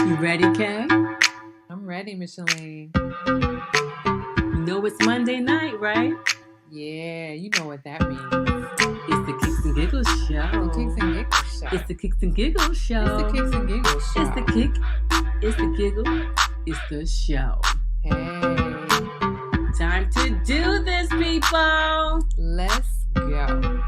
You ready, Kay? I'm ready, Micheline. You know it's Monday night, right? Yeah, you know what that means. It's the Kicks and Giggles show. The Kicks and Giggles show. It's the Kicks and Giggles show. It's the Kicks and Giggles show. It's the kick. It's the giggle. It's the show. Hey, Time to do this, people. let's go.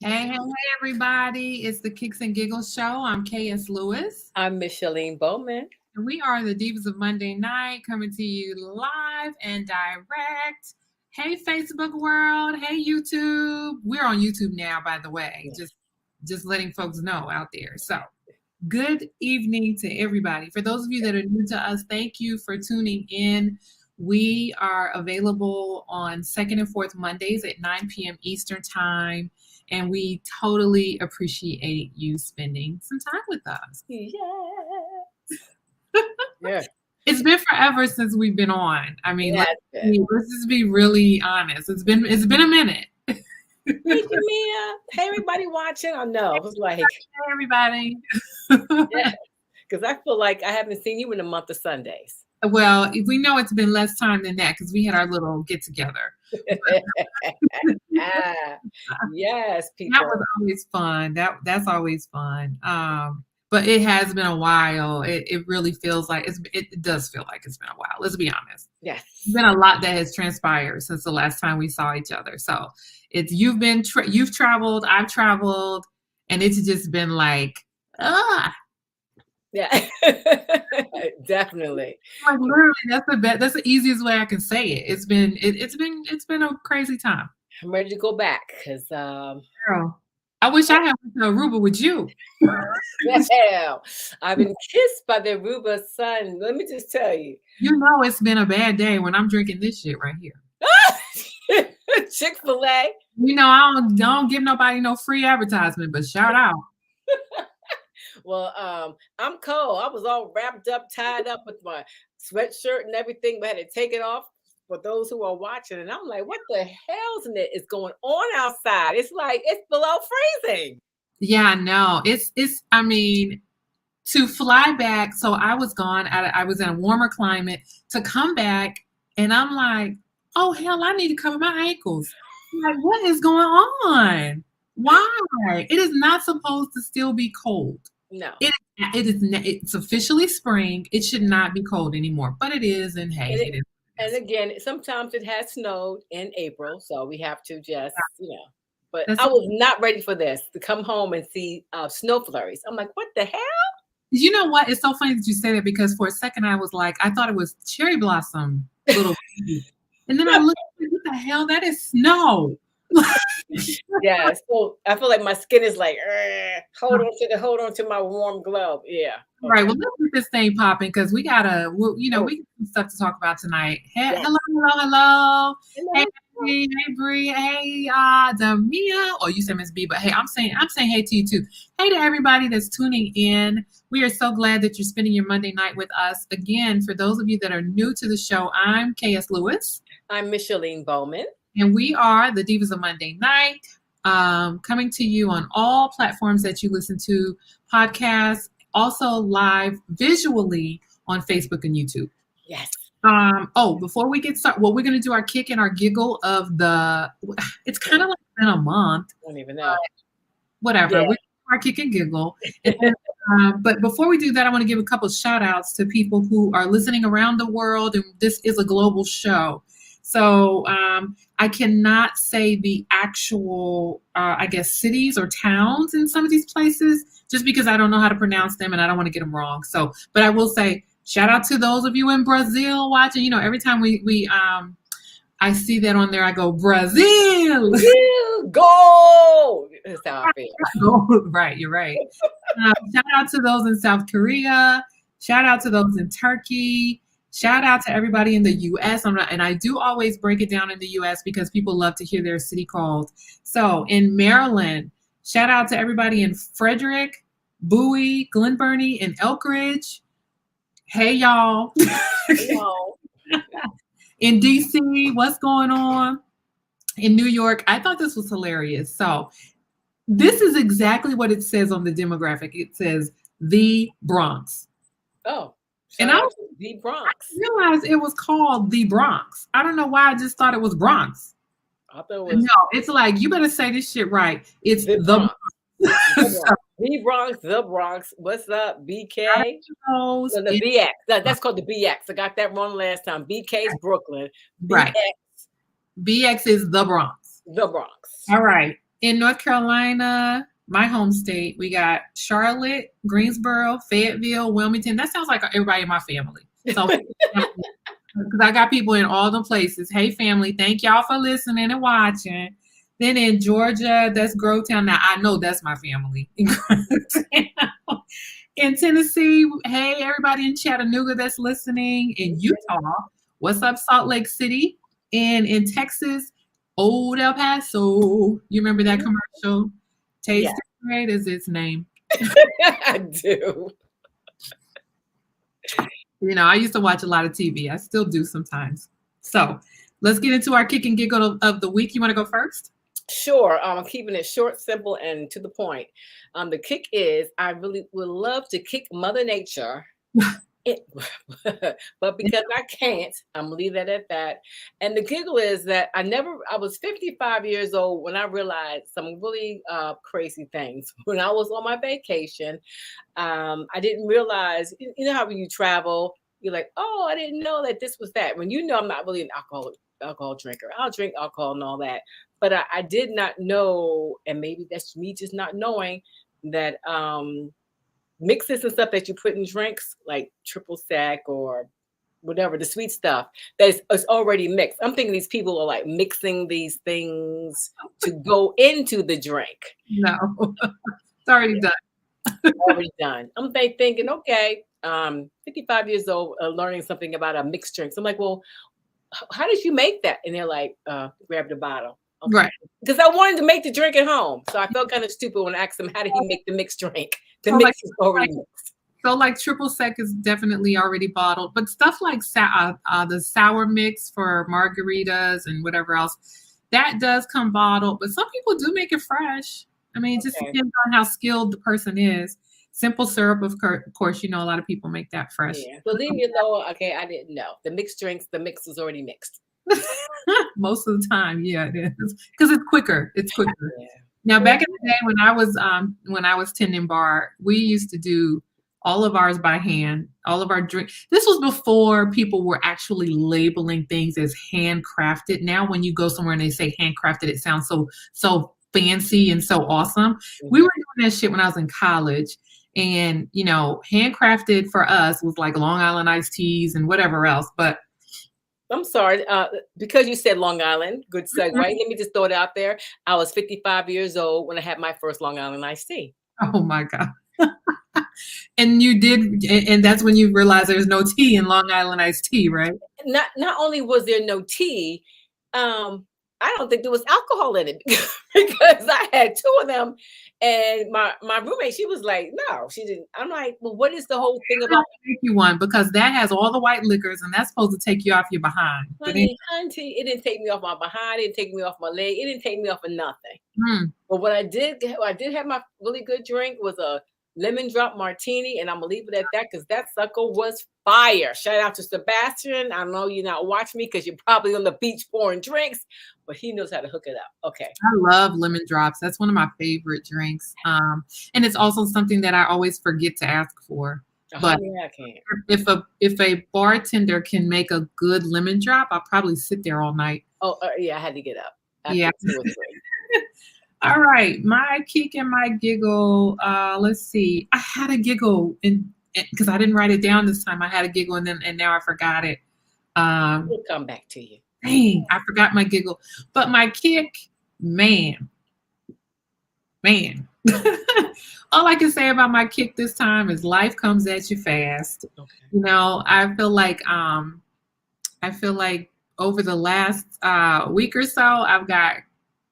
Hey, everybody. It's the Kicks and Giggles show. I'm KS Lewis. I'm Micheline Bowman. And we are the Divas of Monday night, coming to you live and direct. Hey, Facebook world. Hey, YouTube. We're on YouTube now, by the way. Just letting folks know out there. So good evening to everybody. For those of you that are new to us, thank you for tuning in. We are available on second and fourth Mondays at 9 p.m. Eastern time. And we totally appreciate you spending some time with us. Yeah. It's been forever since we've been on. I mean, Yeah, let's just be really honest. It's been a minute. Hey, Jamia. Hey, everybody watching. I know. It was like, Hey, everybody. yeah, because I feel like I haven't seen you in a month of Sundays. Well, we know it's been less time than that because we had our little get together. Yes, people. That was always fun. That's always fun. But it has been a while. It really feels like it does feel like it's been a while. Let's be honest. Yes. There's been a lot that has transpired since the last time we saw each other. So you've traveled, I've traveled, and it's just been like, Yeah, definitely. like literally, that's the easiest way I can say it. It's been a crazy time. I'm ready to go back because Girl, I wish I had went to Aruba with you. hell, I've been kissed by the Aruba sun. Let me just tell you. You know it's been a bad day when I'm drinking this shit right here. Chick-fil-A. You know, I don't give nobody no free advertisement, but shout out. Well, I'm cold. I was all wrapped up, tied up with my sweatshirt and everything, but I had to take it off for those who are watching. And I'm like, what the hell's in it is going on outside? It's like it's below freezing. Yeah, no, it's. I mean, to fly back. So I was gone. I was in a warmer climate. To come back, and I'm like, oh hell, I need to cover my ankles. I'm like, what is going on? Why? It is not supposed to still be cold. No, It's officially spring. It should not be cold anymore, but it is. And hey, it is. And again, sometimes it has snowed in April, so we have to just, But I was not ready for this to come home and see snow flurries. I'm like, what the hell? You know what? It's so funny that you say that because for a second I was like, I thought it was cherry blossom little, and then I looked, what the hell? That is snow. Yeah, so I feel like my skin is like, hold on to my warm glove. Yeah. Okay. Right. Well, let's get this thing popping because we gotta, we got some stuff to talk about tonight. Hey, yes. Hello. Hey, Bree. Hey, Damia. Oh, you said Miss B, but hey, I'm saying hey to you too. Hey to everybody that's tuning in. We are so glad that you're spending your Monday night with us. Again, for those of you that are new to the show, I'm KS Lewis. I'm Micheline Bowman. And we are the Divas of Monday night, coming to you on all platforms that you listen to, podcasts, also live visually on Facebook and YouTube. Yes. Before we get started, well, we're going to do our kick and our giggle of it's kind of like been a month. I don't even know. Whatever. Yeah. We're our kick and giggle. But before we do that, I want to give a couple of shout outs to people who are listening around the world. And this is a global show. So I cannot say the actual, cities or towns in some of these places just because I don't know how to pronounce them and I don't want to get them wrong. So, but I will say shout out to those of you in Brazil watching. You know, every time I see that on there, I go, Brazil! Go! That's how I feel. Right, you're right. Shout out to those in South Korea. Shout out to those in Turkey. Shout out to everybody in the U.S. And I do always break it down in the U.S. because people love to hear their city called. So in Maryland, shout out to everybody in Frederick, Bowie, Glen Burnie, and Elk Ridge. Hey, y'all. Hello. In DC, what's going on? In New York, I thought this was hilarious. So this is exactly what it says on the demographic. It says the Bronx. Oh, And shout out to the Bronx. realized it was called the Bronx. I don't know why I just thought it was Bronx. I thought it was No, it's like, you better say this shit right. It's the the Bronx. Bronx. The Bronx, the Bronx. What's up, BK? So, No, the BX. That's called the BX. I got that wrong last time. BK's Brooklyn. right. BX is the Bronx. The Bronx. All right. In North Carolina, my home state, we got Charlotte, Greensboro, Fayetteville, Wilmington. That sounds like everybody in my family. So, because I got people in all the places. Hey, family, thank y'all for listening and watching. Then in Georgia, that's Grovetown. Now, I know that's my family. In Tennessee, hey, everybody in Chattanooga that's listening. In Utah, what's up, Salt Lake City? And in Texas, Old El Paso. You remember that commercial? Taste Great is its name. I do. You know, I used to watch a lot of TV. I still do sometimes. So let's get into our kick and giggle of the week. You want to go first? Sure. I'm keeping it short, simple, and to the point. The kick is I really would love to kick Mother Nature. But because I can't, I'm gonna leave that at that. And the giggle is that I was 55 years old when I realized some really crazy things. When I was on my vacation, I didn't realize, you know how when you travel, you're like, oh, I didn't know that this was that. When you know I'm not really an alcohol drinker. I'll drink alcohol and all that. But I did not know, and maybe that's me just not knowing that mixes and stuff that you put in drinks, like triple sec or whatever, the sweet stuff, it's already mixed. I'm thinking these people are like mixing these things to go into the drink. No, it's already done. Already done. I'm thinking, okay, 55 years old, learning something about a mixed drink. So I'm like, well, how did you make that? And they're like, grab the bottle. Okay. Right. Because I wanted to make the drink at home. So I felt kind of stupid when I asked him, how did he make the mixed drink? The mix is already mixed. So like triple sec is definitely already bottled, but stuff like the sour mix for margaritas and whatever else, that does come bottled, but some people do make it fresh. I mean, it just depends on how skilled the person is. Simple syrup, of course, you know, a lot of people make that fresh. Yeah. So leave me alone. Okay, I didn't know. The mixed drinks, the mix is already mixed. Most of the time, yeah, it is. Because it's quicker. It's quicker. Yeah. Now, back in the day when I was tending bar, we used to do all of ours by hand, all of our drinks. This was before people were actually labeling things as handcrafted. Now, when you go somewhere and they say handcrafted, it sounds so fancy and so awesome. Mm-hmm. We were doing that shit when I was in college. And, you know, handcrafted for us was like Long Island iced teas and whatever else. But I'm sorry, because you said Long Island, good segue. Mm-hmm. Let me just throw it out there. I was 55 years old when I had my first Long Island iced tea. Oh my God. And you did, and that's when you realized there's no tea in Long Island iced tea, right? Not only was there no tea, I don't think there was alcohol in it because I had two of them, and my roommate, she was like, no, she didn't. I'm like, well, what is the whole thing about? Make you one because that has all the white liquors, and that's supposed to take you off your behind. Honey, it didn't take me off my behind. It didn't take me off my leg. It didn't take me off of nothing. But what I did have my really good drink was a lemon drop martini, and I'm gonna leave it at that because that sucker was fire. Shout out to Sebastian. I know you're not watching me because you're probably on the beach pouring drinks, but he knows how to hook it up. Okay. I love lemon drops. That's one of my favorite drinks. And it's also something that I always forget to ask for. But I can't. If a bartender can make a good lemon drop, I'll probably sit there all night. Oh yeah, I had to get up. Yeah. All right, my kick and my giggle. Let's see. I had a giggle because I didn't write it down this time. I had a giggle and now I forgot it. We'll come back to you. Dang, I forgot my giggle. But my kick, man. All I can say about my kick this time is life comes at you fast. Okay. You know, I feel like over the last week or so, I've got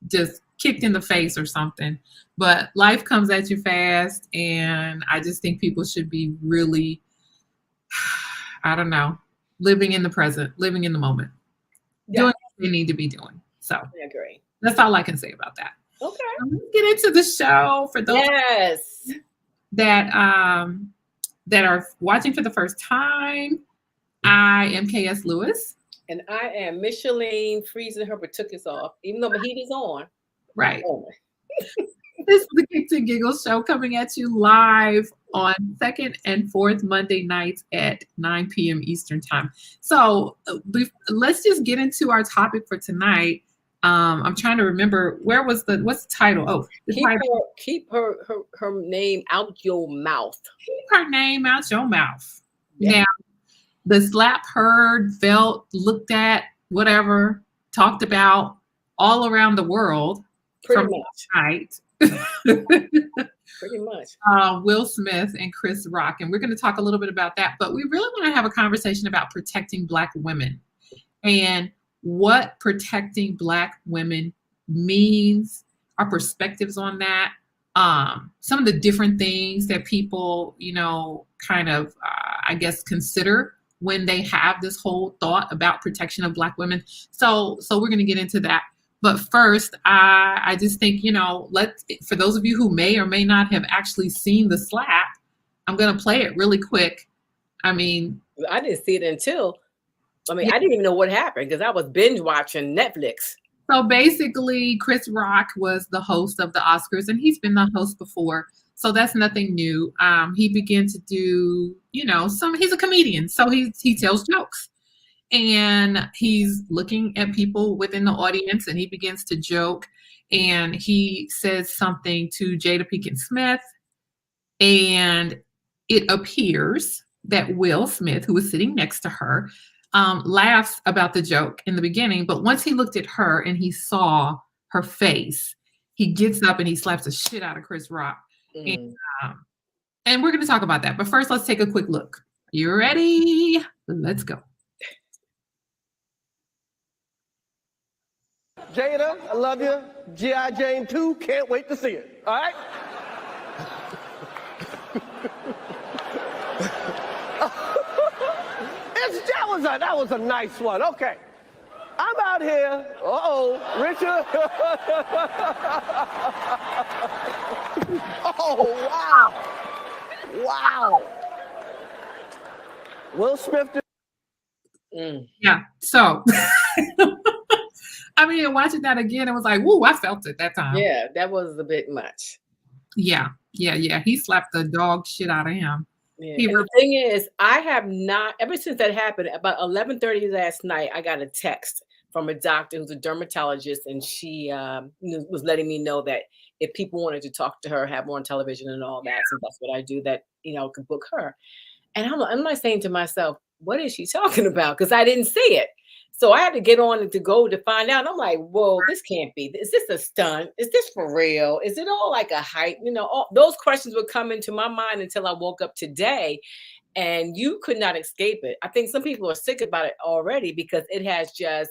just kicked in the face or something. But life comes at you fast, and I just think people should be really, I don't know, living in the present, living in the moment, Yeah, doing what they need to be doing. So I agree. that's all I can say about that. Okay. Let's get into the show for those Yes. that that are watching for the first time. I am KS Lewis. And I am Micheline freezing her partucus off, even though the heat is on. Right. Oh. This is the Kicks and Giggles show coming at you live on second and fourth Monday nights at 9 p.m. Eastern time. So let's just get into our topic for tonight. I'm trying to remember what's the title? Oh, keep her name out your mouth. Keep her name out your mouth. Yeah. Now, the slap heard, felt, looked at, whatever, talked about all around the world. Pretty much. Tonight. Pretty much. Will Smith and Chris Rock. And we're going to talk a little bit about that. But we really want to have a conversation about protecting Black women and what protecting Black women means, our perspectives on that, some of the different things that people, kind of, I guess, consider when they have this whole thought about protection of Black women. So we're going to get into that. But first, I just think, for those of you who may or may not have actually seen the slap, I'm going to play it really quick. I mean, I didn't see it until, I didn't even know what happened because I was binge watching Netflix. So basically, Chris Rock was the host of the Oscars, and he's been the host before. So that's nothing new. He began to do, he's a comedian, so he tells jokes. And he's looking at people within the audience and he begins to joke. And he says something to Jada Pinkett Smith. And it appears that Will Smith, who was sitting next to her, laughs about the joke in the beginning. But once he looked at her and he saw her face, he gets up and he slaps the shit out of Chris Rock. And we're going to talk about that. But first, let's take a quick look. You ready? Let's go. Jada, I love you. G.I. Jane 2, can't wait to see it. All right? That was a nice one. Okay. I'm out here. Richard. Oh, wow. Wow. Will Smith. Yeah. So. Watching that again, it was like, woo, I felt it that time. Yeah, that was a bit much. Yeah. He slapped the dog shit out of him. Yeah. The thing is, I have not, ever since that happened, about 11:30 last night, I got a text from a doctor who's a dermatologist, and she was letting me know that if people wanted to talk to her, have her on television and all that, so that's what I do, that, could book her. And I'm like saying to myself, what is she talking about? Because I didn't see it. So I had to get on and to go to find out. And I'm like, whoa, this can't be. Is this a stunt? Is this for real? Is it all like a hype? All those questions would come into my mind until I woke up today, and you could not escape it. I think some people are sick about it already because it has just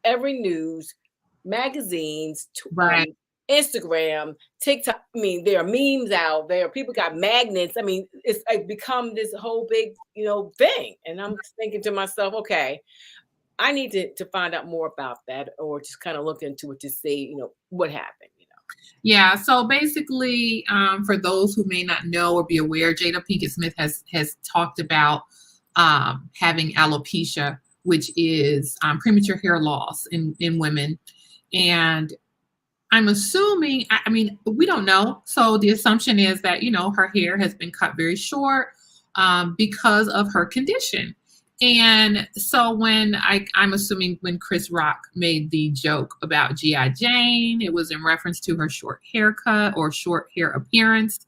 every news, magazines, right. Instagram, TikTok. There are memes out there. People got magnets. It's like become this whole big, thing. And I'm thinking to myself, okay, I need to find out more about that, or just kind of look into it to see, what happened. Yeah. So basically, for those who may not know or be aware, Jada Pinkett Smith has talked about having alopecia, which is premature hair loss in women. And I'm assuming, we don't know. So the assumption is that, her hair has been cut very short because of her condition. And so I'm assuming when Chris Rock made the joke about G.I. Jane, it was in reference to her short haircut or short hair appearance.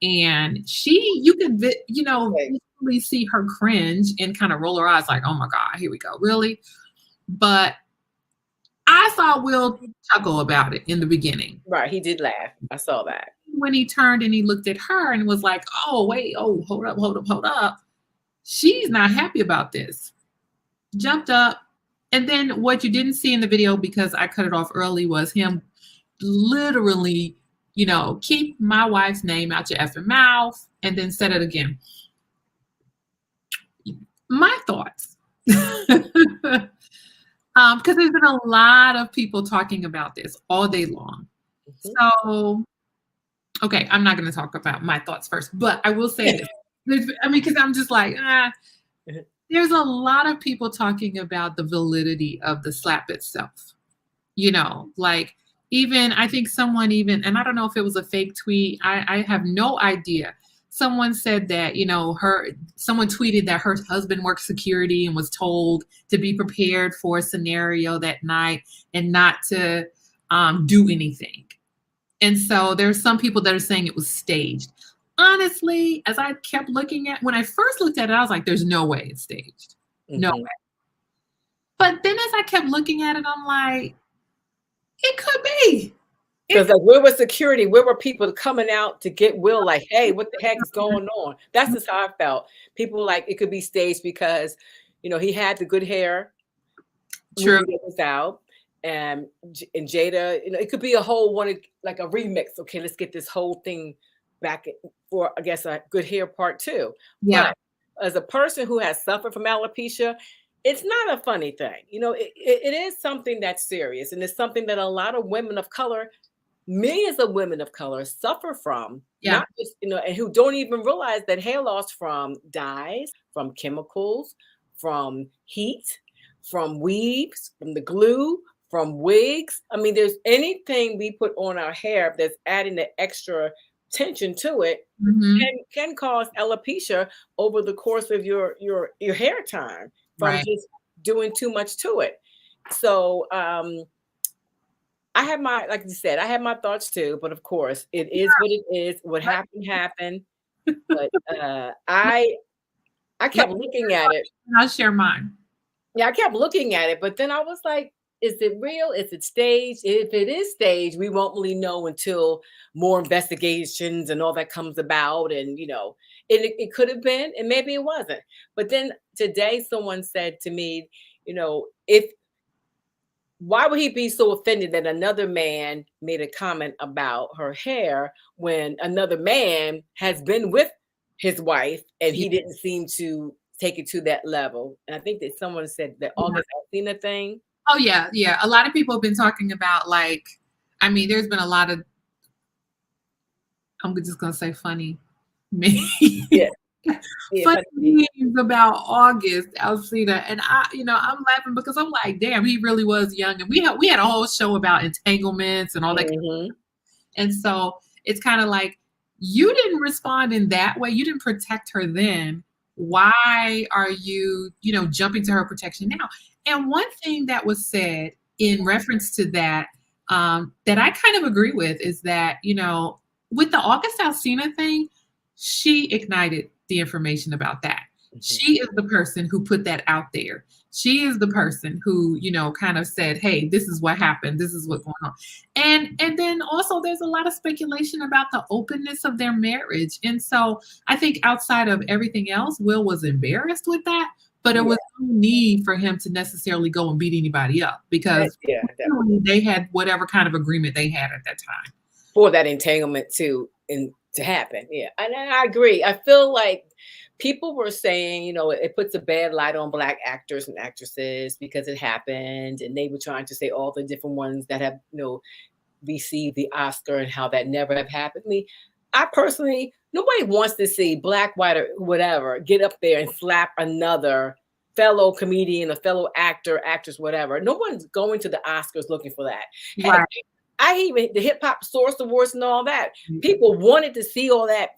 And you could, visually see her cringe and kind of roll her eyes like, oh my God, here we go. Really? But I saw Will chuckle about it in the beginning. Right. He did laugh. I saw that. When he turned and he looked at her and was like, oh, wait, hold up. She's not happy about this. Jumped up. And then what you didn't see in the video, because I cut it off early, was him literally, keep my wife's name out your effing mouth, and then said it again. My thoughts. Because there's been a lot of people talking about this all day long. So, okay, I'm not going to talk about my thoughts first, but I will say this. Because I'm just like, there's a lot of people talking about the validity of the slap itself. Like even, I think someone even, and I don't know if it was a fake tweet. I have no idea. Someone said that, someone tweeted that her husband worked security and was told to be prepared for a scenario that night and not to do anything. And so there's some people that are saying it was staged. Honestly, as I kept looking at, when I first looked at it, I was like, there's no way it's staged. No way. But then as I kept looking at it, I'm like, it could be. Because like, where was security? Where were people coming out to get Will? Like, hey, what the heck is going on? That's just how I felt. People like it could be staged because, he had the good hair. True. It was out. And Jada, it could be a whole one, like a remix. Okay, let's get this whole thing back for, I guess, a good hair part 2. Yeah. But as a person who has suffered from alopecia, it's not a funny thing. It is something that's serious. And it's something that a lot of women of color, millions of women of color suffer from. Yeah. Not just, and who don't even realize that hair loss from dyes, from chemicals, from heat, from weaves, from the glue, from wigs. I mean, there's anything we put on our hair that's adding the extra tension to it can cause alopecia over the course of your hair time from just doing too much to it. So I have like you said, I have my thoughts too, but of course it is what it is. What happened. But I kept looking at it. I'll share mine. Yeah, I kept looking at it, but then I was like, is it real? Is it staged? If it is staged, we won't really know until more investigations and all that comes about. And, it could have been, and maybe it wasn't. But then today someone said to me, why would he be so offended that another man made a comment about her hair when another man has been with his wife and he didn't seem to take it to that level? And I think that someone said that August Alsina thing. Oh, yeah. Yeah. A lot of people have been talking about there's been a lot of, I'm just going to say funny. Funny memes about August Alsina. And I'm laughing because I'm like, damn, he really was young. And we had a whole show about entanglements and all that. Kind of and so it's kind of like, you didn't respond in that way. You didn't protect her then. Why are you, jumping to her protection now? And one thing that was said in reference to that, that I kind of agree with is that, with the August Alsina thing, she ignited the information about that. She is the person who put that out there. She is the person who, kind of said, hey, this is what happened. This is what's going on. And then also there's a lot of speculation about the openness of their marriage. And so I think outside of everything else, Will was embarrassed with that, but there was no need for him to necessarily go and beat anybody up because they had whatever kind of agreement they had at that time. For that entanglement to happen. Yeah. And I agree. I feel like people were saying, it puts a bad light on Black actors and actresses because it happened. And they were trying to say all the different ones that have, received the Oscar and how that never have happened to me. I personally, nobody wants to see Black, white, or whatever get up there and slap another fellow comedian, a fellow actor, actress, whatever. No one's going to the Oscars looking for that. Right. The Hip Hop Source Awards and all that. People wanted to see all that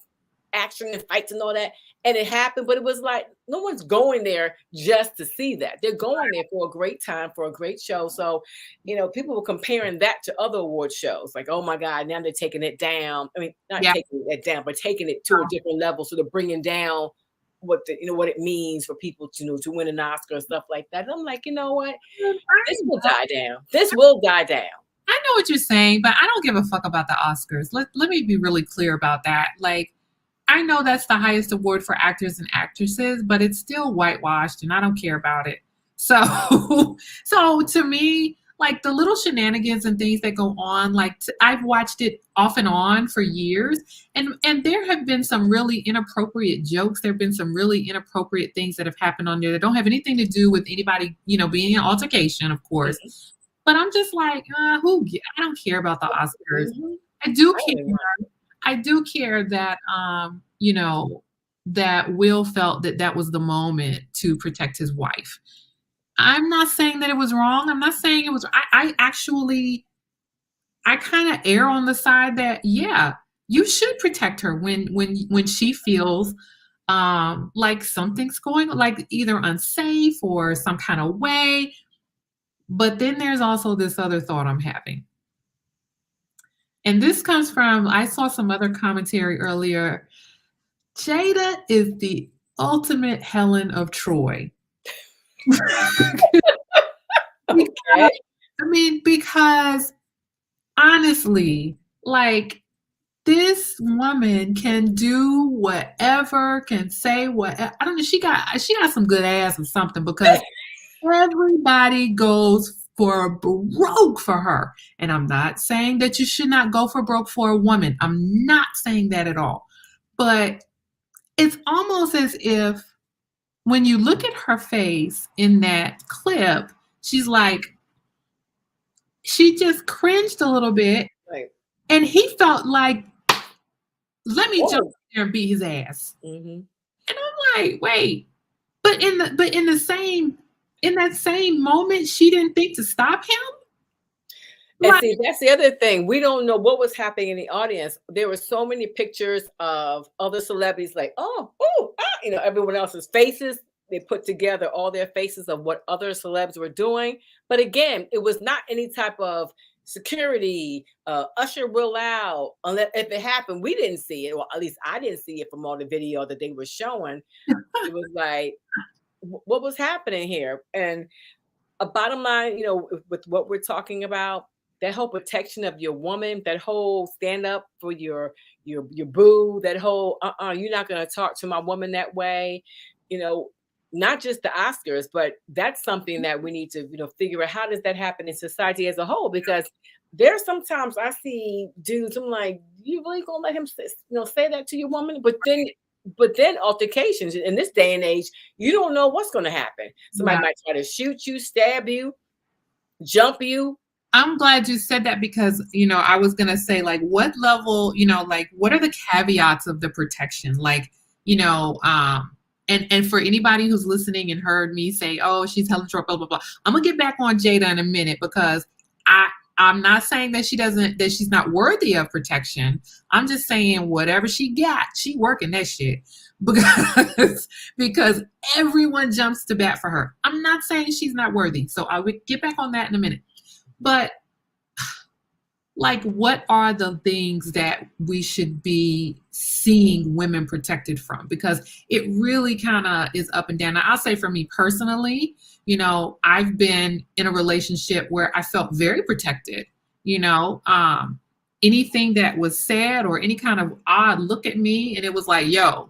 action and fights and all that. And it happened, but it was like, no one's going there just to see that. They're going there for a great time, for a great show. So, people were comparing that to other award shows. Like, oh my God, now they're taking it down. I mean, not taking it down, but taking it to a different level. So they're bringing down what it means for people to win an Oscar and stuff like that. And I'm like, you know what? This will die down. This will die down. I know what you're saying, but I don't give a fuck about the Oscars. Let me be really clear about that. Like, I know that's the highest award for actors and actresses, but it's still whitewashed and I don't care about it. So to me, like the little shenanigans and things that go on, like I've watched it off and on for years, and there have been some really inappropriate jokes. There have been some really inappropriate things that have happened on there that don't have anything to do with anybody, being in an altercation, of course. But I'm just like, I don't care about the Oscars. I do care. I do care that, that Will felt that was the moment to protect his wife. I'm not saying that it was wrong. I'm not saying it was. I kind of err on the side that, yeah, you should protect her when she feels like something's going, like either unsafe or some kind of way. But then there's also this other thought I'm having. And this comes from, I saw some other commentary earlier. Jada is the ultimate Helen of Troy. Okay. Because honestly, like, this woman can do whatever, can say whatever. I don't know. She got some good ass or something, because everybody goes for broke for her. And I'm not saying that you should not go for broke for a woman. I'm not saying that at all. But it's almost as if when you look at her face in that clip, she's like, she just cringed a little bit. Right. And he felt like, let me jump in there and beat his ass. And I'm like, wait, but in that same moment, she didn't think to stop him. And see, that's the other thing. We don't know what was happening in the audience. There were so many pictures of other celebrities, like, everyone else's faces. They put together all their faces of what other celebs were doing. But again, it was not any type of security, usher will out. Unless if it happened, we didn't see it. Well, at least I didn't see it from all the video that they were showing. It was like, what was happening here? And a bottom line, with what we're talking about, that whole protection of your woman, that whole stand up for your boo, that whole you're not going to talk to my woman that way, not just the Oscars, but that's something that we need to figure out, how does that happen in society as a whole? Because there's sometimes I see dudes, I'm like, you really gonna let him say that to your woman? But then altercations in this day and age, you don't know what's going to happen. Somebody might try to shoot you, stab you, jump you. I'm glad you said that, because, I was going to say, like, what level, like, what are the caveats of the protection? Like, and for anybody who's listening and heard me say, oh, she's Helen Troy, blah, blah, blah. I'm going to get back on Jada in a minute, because I'm not saying that she's not worthy of protection. I'm just saying whatever she got, she working that shit, because everyone jumps to bat for her. I'm not saying she's not worthy. So I would get back on that in a minute. But like, what are the things that we should be seeing women protected from? Because it really kind of is up and down. Now, I'll say for me personally, I've been in a relationship where I felt very protected. Anything that was said or any kind of odd look at me, and it was like, yo,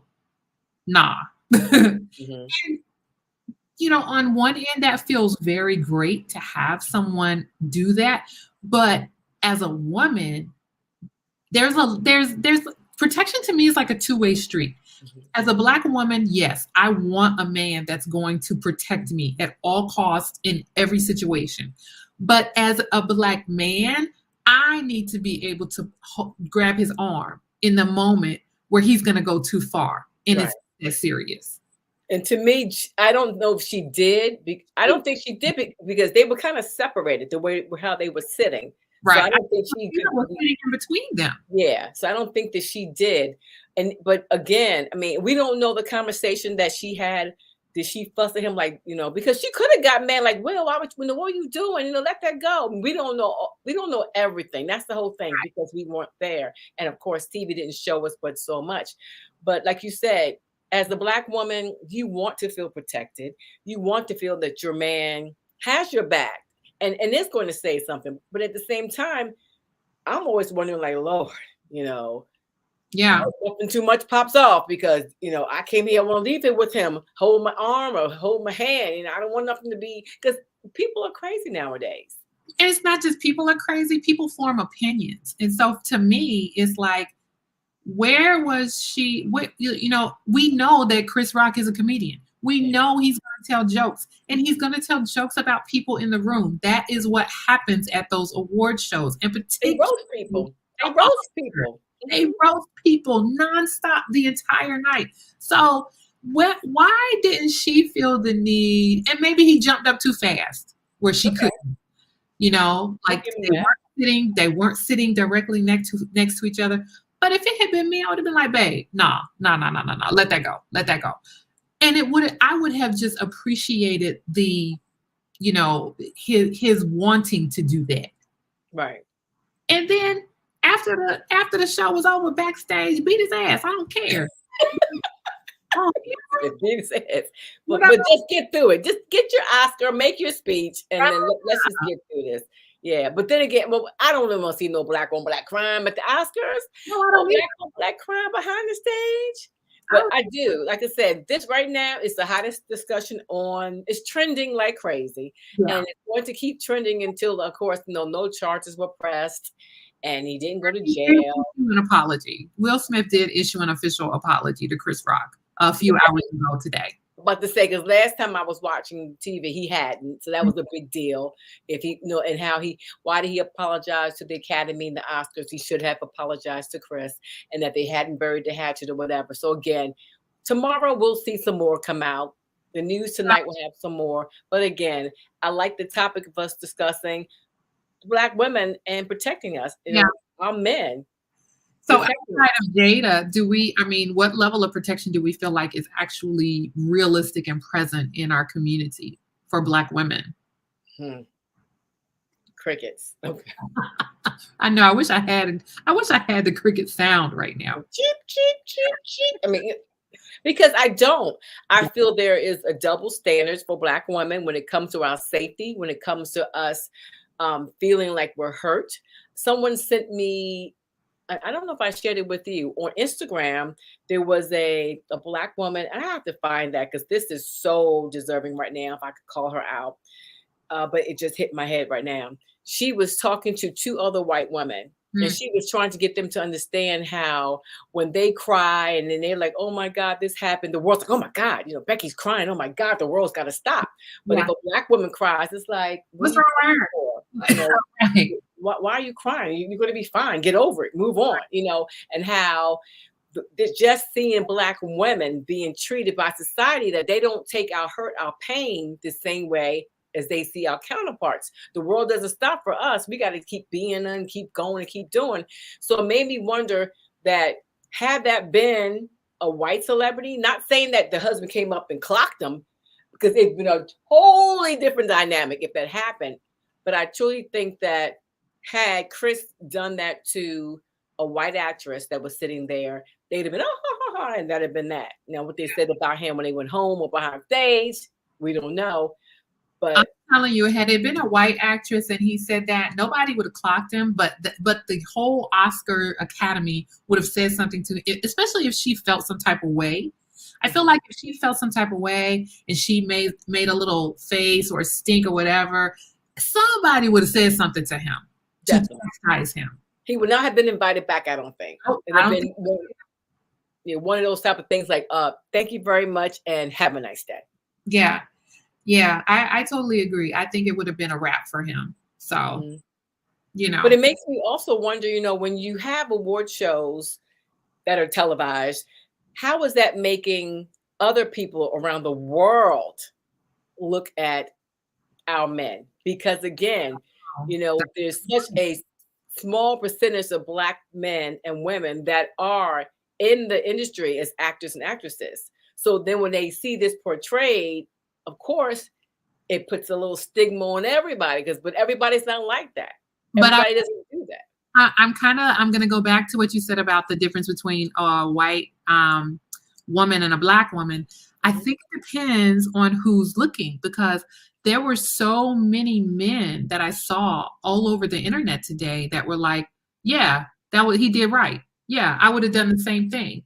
nah. And, on one end, that feels very great to have someone do that. But as a woman, there's protection to me is like a two-way street. As a Black woman, yes, I want a man that's going to protect me at all costs in every situation. But as a Black man, I need to be able to grab his arm in the moment where he's going to go too far, and it's that serious. And to me, I don't know if she did. I don't think she did, because they were kind of separated the way how they were sitting. Right. So I don't think she was sitting in between them. Yeah. So I don't think that she did. But again, I mean, we don't know the conversation that she had. Did she fuss at him, like, because she could have got mad, like, well, what are you doing? Let that go. We don't know. We don't know everything. That's the whole thing, because we weren't there. And of course, TV didn't show us but so much. But like you said, as the Black woman, you want to feel protected. You want to feel that your man has your back and is going to say something. But at the same time, I'm always wondering, like, Lord, yeah, nothing too much pops off, because, I came here, I want to leave it with him, hold my arm or hold my hand. I don't want nothing to be, because people are crazy nowadays. And it's not just people are crazy, people form opinions. And so to me, it's like, where was she? What, we know that Chris Rock is a comedian. We know he's going to tell jokes, and he's going to tell jokes about people in the room. That is what happens at those award shows. And They particularly, roast people. They roast people. they roast people nonstop the entire night. So why didn't she feel the need? And maybe he jumped up too fast where she couldn't. Like they weren't sitting directly next to each other. But if it had been me, I would have been like, babe, nah, let that go. And I would have just appreciated the, his wanting to do that. Right. And then after the show was over backstage, beat his ass. I don't care. Beat his ass. But just get through it. Just get your Oscar, make your speech, and then let's just get through this. Yeah, but then again, I don't really want to see no black on black crime at the Oscars. No, I don't black on black crime behind the stage. But I do. Like I said, this right now is the hottest discussion on. It's trending like crazy, and it's going to keep trending until, of course, no charges were pressed, and he didn't go to jail. An apology. Will Smith did issue an official apology to Chris Rock a few hours ago today. But to say, because last time I was watching TV, he hadn't, so that was a big deal. If he, and why did he apologize to the Academy and the Oscars? He should have apologized to Chris, and that they hadn't buried the hatchet or whatever. So again, tomorrow we'll see some more come out. The news tonight will have some more. But again, I like the topic of us discussing Black women and protecting us, our men. So outside of data, what level of protection do we feel like is actually realistic and present in our community for Black women? Crickets. Okay. I know. I wish I had the cricket sound right now. Cheep, cheep, cheep, cheep. I mean, because I don't. I feel there is a double standards for Black women when it comes to our safety, when it comes to us feeling like we're hurt. Someone sent me, I don't know if I shared it with you, on Instagram, there was a Black woman, and I have to find that because this is so deserving right now if I could call her out. But it just hit my head right now. She was talking to two other white women, and she was trying to get them to understand how when they cry and then they're like, oh my God, this happened. The world's like, oh my God, Becky's crying. Oh my God, the world's got to stop. But if a Black woman cries, it's like, what's wrong with her? Right. Why are you crying? You're going to be fine. Get over it. Move on, and how just seeing Black women being treated by society, that they don't take our hurt, our pain the same way as they see our counterparts. The world doesn't stop for us. We got to keep being and keep going and keep doing. So it made me wonder that had that been a white celebrity, not saying that the husband came up and clocked them, because it'd been a totally different dynamic if that happened. But I truly think that had Chris done that to a white actress that was sitting there, they'd have been, and that'd have been that. Now, what they said about him when they went home or behind stage, we don't know. But I'm telling you, had it been a white actress and he said that, nobody would have clocked him. But the whole Oscar Academy would have said something to him, especially if she felt some type of way. I feel like if she felt some type of way and she made a little face or a stink or whatever, somebody would have said something to him. Definitely. To chastise him. He would not have been invited back, I don't think. It would have been one of those type of things like, thank you very much and have a nice day. Yeah. Yeah, I totally agree. I think it would have been a wrap for him. So, But it makes me also wonder, when you have award shows that are televised, how is that making other people around the world look at our men? Because again, there's such a small percentage of Black men and women that are in the industry as actors and actresses. So then when they see this portrayed, of course, it puts a little stigma on everybody but everybody's not like that. Everybody doesn't do that. I'm going to go back to what you said about the difference between a white woman and a Black woman. I think it depends on who's looking, because there were so many men that I saw all over the internet today that were like, yeah, he did right. Yeah, I would have done the same thing.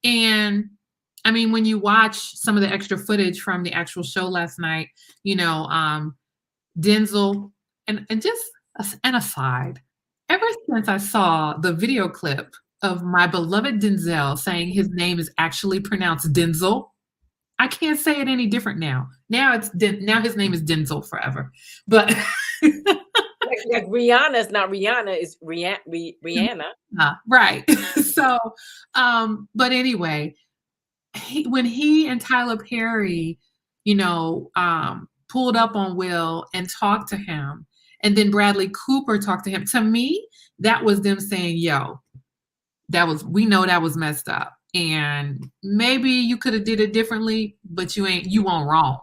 And I mean, when you watch some of the extra footage from the actual show last night, Denzel and just an aside, ever since I saw the video clip of my beloved Denzel saying his name is actually pronounced Denzel, I can't say it any different now. Now now his name is Denzel forever. But like Rihanna's not Rihanna, it's Rihanna. Right. So, but anyway, when he and Tyler Perry, pulled up on Will and talked to him, and then Bradley Cooper talked to him, to me, that was them saying, yo, we know that was messed up. And maybe you could have did it differently, but you weren't wrong.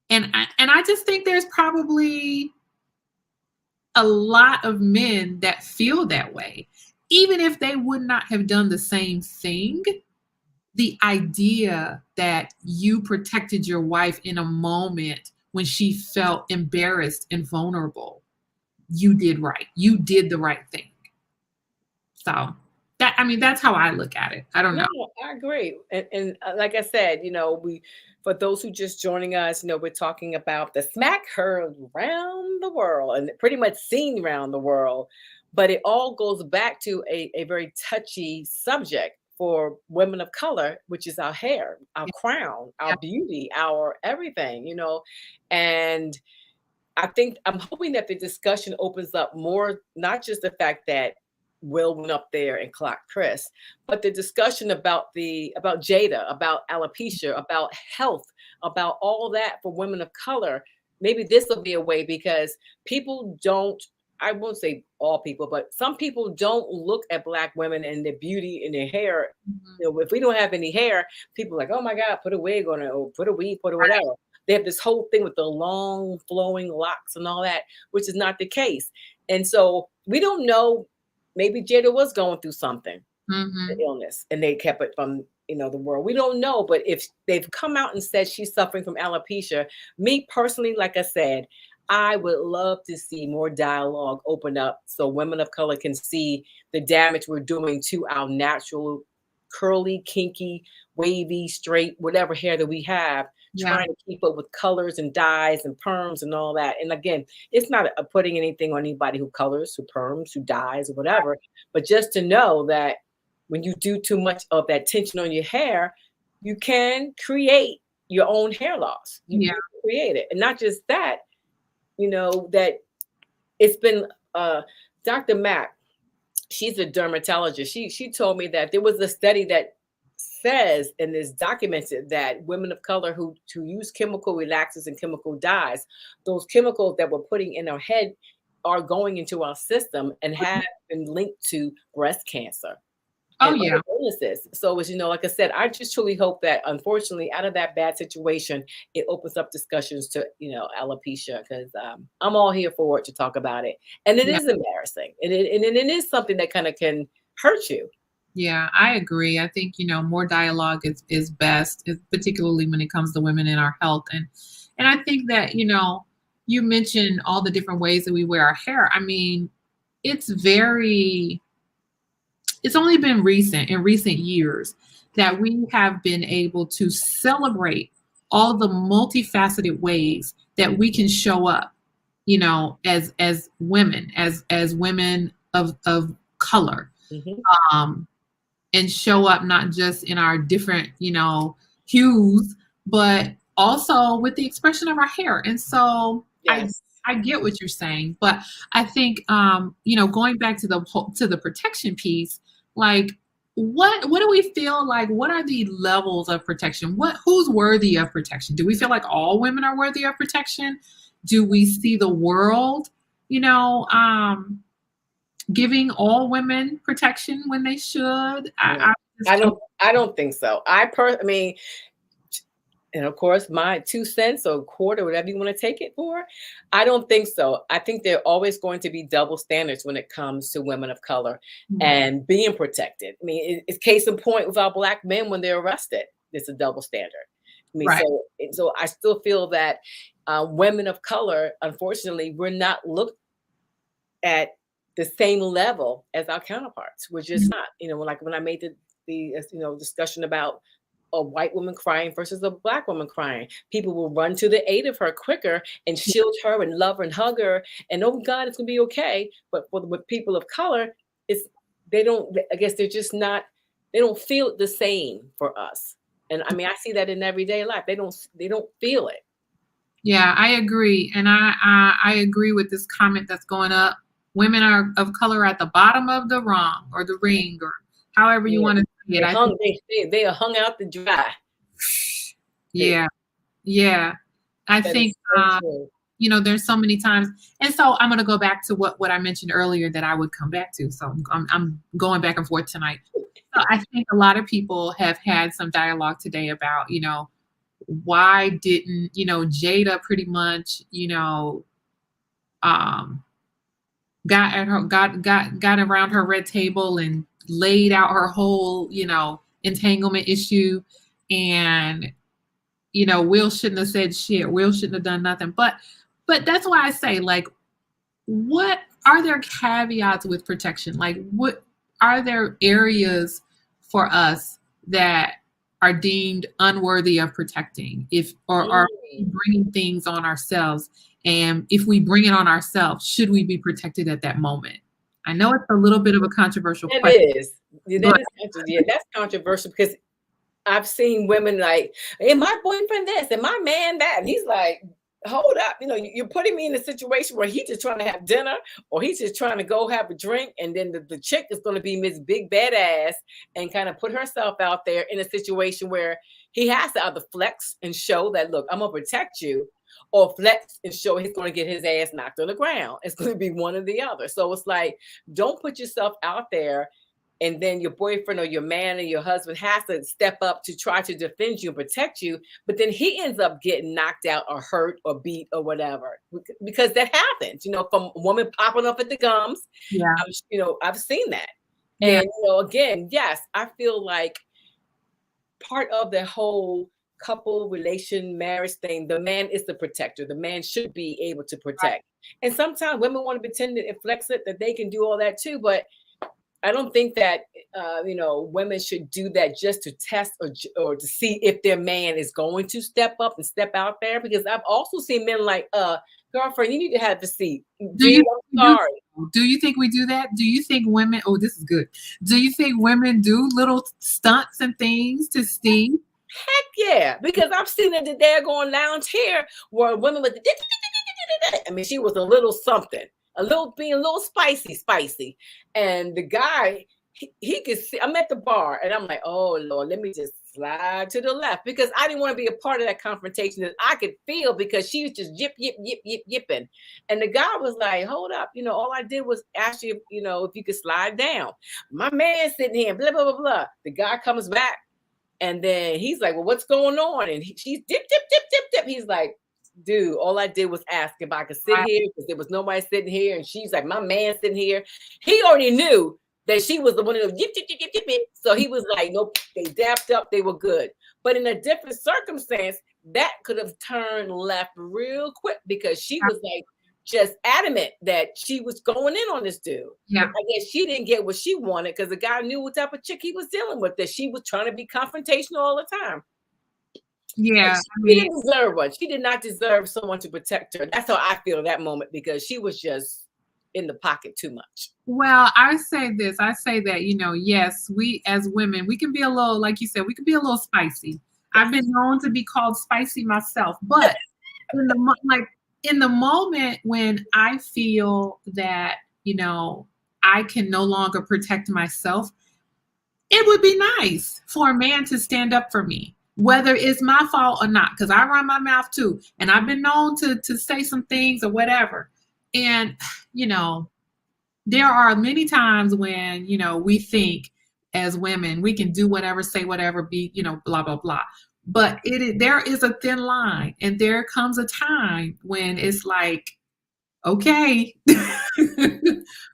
And I just think there's probably a lot of men that feel that way. Even if they would not have done the same thing, the idea that you protected your wife in a moment when she felt embarrassed and vulnerable, you did right. You did the right thing. So that's how I look at it. I don't know. I agree. And like I said, for those who just joining us, we're talking about the smack heard around the world and pretty much seen around the world. But it all goes back to a very touchy subject for women of color, which is our hair, our crown, our beauty, our everything, And I'm hoping that the discussion opens up more, not just the fact that Will went up there and clocked Chris, but the discussion about Jada, about alopecia, about health, about all that for women of color. Maybe this will be a way, because people don't, I won't say all people, but some people don't look at Black women and their beauty and their hair. Mm-hmm. If we don't have any hair, people are like, oh my God, put a wig on it, or put a weave, put a whatever. They have this whole thing with the long flowing locks and all that, which is not the case. And so we don't know, maybe Jada was going through something, the illness, and they kept it from, the world. We don't know, but if they've come out and said she's suffering from alopecia, me personally, like I said, I would love to see more dialogue open up so women of color can see the damage we're doing to our natural, curly, kinky, wavy, straight, whatever hair that we have, trying to keep up with colors and dyes and perms and all that. And again, it's not putting anything on anybody who colors, who perms, who dyes or whatever, but just to know that when you do too much of that tension on your hair, you can create your own hair loss. You can create it. And not just that, that it's been Dr. Mack, she's a dermatologist. She told me that there was a study that says, and is documented, that women of color who use chemical relaxers and chemical dyes, those chemicals that we're putting in our head are going into our system and have been linked to breast cancer. Other illnesses. So as like I said, I just truly hope that, unfortunately, out of that bad situation, it opens up discussions to, alopecia, because I'm all here for it to talk about it. And it is embarrassing. And it is something that kind of can hurt you. Yeah, I agree. I think, more dialogue is best, particularly when it comes to women in our health. And I think that, you mentioned all the different ways that we wear our hair. I mean, it's only been in recent years that we have been able to celebrate all the multifaceted ways that we can show up, as women, as women of color. And show up not just in our different, hues, but also with the expression of our hair. And so I get what you're saying, but I think, going back to the protection piece, like, what do we feel like? What are the levels of protection? Who's worthy of protection? Do we feel like all women are worthy of protection? Do we see the world, giving all women protection when they should? I don't think so. I mean, and of course, my 2 cents or quarter, whatever you want to take it for, I don't think so. I think there are always going to be double standards when it comes to women of color and being protected. I mean, it's case in point with our Black men when they're arrested. It's a double standard. I mean, so I still feel that women of color, unfortunately, we're not looked at the same level as our counterparts. We're just not. Like when I made the discussion about a white woman crying versus a black woman crying. People will run to the aid of her quicker and shield her and love her and hug her and oh God, it's gonna be okay. But with people of color, it's they don't. I guess they're just not. They don't feel it the same for us. And I mean, I see that in everyday life. They don't. They don't feel it. Yeah, I agree, and I agree with this comment that's going up. Women are of color at the bottom of the rung or the ring or however you Yeah. want to say it. They are hung out to dry. Yeah, yeah. I That think is so true. you know, there's so many times, and so I'm going to go back to what I mentioned earlier that I would come back to. So I'm going back and forth tonight. So I think a lot of people have had some dialogue today about, you know, why didn't, you know, Jada pretty much, you know, got at her got around her red table and laid out her whole, you know, entanglement issue, and you know, Will shouldn't have said shit. Will shouldn't have done nothing. But that's why I say, like, what are there caveats with protection? Like, what are there areas for us that are deemed unworthy of protecting? If or are we bringing things on ourselves? And if we bring it on ourselves, should we be protected at that moment? I know it's a little bit of a controversial question. It is. Yeah, that's controversial because I've seen women like, and my boyfriend this, and my man that. And he's like, hold up, you know, you're putting me in a situation where he's just trying to have dinner or he's just trying to go have a drink. And then the chick is going to be Miss Big Badass and kind of put herself out there in a situation where he has to either flex and show that, look, I'm going to protect you, or flex and show he's going to get his ass knocked on the ground. It's going to be one or the other. So it's like, don't put yourself out there and then your boyfriend or your man or your husband has to step up to try to defend you and protect you, but then he ends up getting knocked out or hurt or beat or whatever, because that happens, you know, from a woman popping up at the gums. Yeah. You know, I've seen that. Yeah. And, you know, again, yes, I feel like part of the whole couple relation marriage thing, the man is the protector. The man should be able to protect. Right. And sometimes women want to pretend and flex it that they can do all that too, but I don't think that, you know, women should do that just to test or to see if their man is going to step up and step out there. Because I've also seen men like, girlfriend, you need to have the seat. Do you think we do that? Do you think women, oh, this is good. Do you think women do little stunts and things to see? Heck yeah. Because I've seen it the daggone lounge here where women with the, I mean, she was a little something. Being a little spicy. And the guy, he could see, I'm at the bar and I'm like, oh Lord, let me just slide to the left, because I didn't want to be a part of that confrontation that I could feel, because she was just yipping. And the guy was like, hold up, you know, all I did was ask you, you know, if you could slide down. My man sitting here, blah, blah, blah, blah. The guy comes back and then he's like, well, what's going on? And she's dip. He's like, dude, all I did was ask if I could sit here, because there was nobody sitting here. And she's like, my man sitting here. He already knew that she was the one of those yip. So he was like, nope, they dapped up, they were good. But in a different circumstance, that could have turned left real quick, because she was like just adamant that she was going in on this dude. Yeah. I guess she didn't get what she wanted, because the guy knew what type of chick he was dealing with, that she was trying to be confrontational all the time. Yeah, she didn't deserve one. She did not deserve someone to protect her. That's how I feel that moment, because she was just in the pocket too much. Well, I say that, you know, yes, we as women, we can be a little, like you said, we can be a little spicy. I've been known to be called spicy myself, but in the moment when I feel that, you know, I can no longer protect myself, it would be nice for a man to stand up for me, whether it's my fault or not, because I run my mouth too. And I've been known to say some things or whatever. And, you know, there are many times when, you know, we think as women, we can do whatever, say whatever, be, you know, blah, blah, blah. But there is a thin line, and there comes a time when it's like, okay,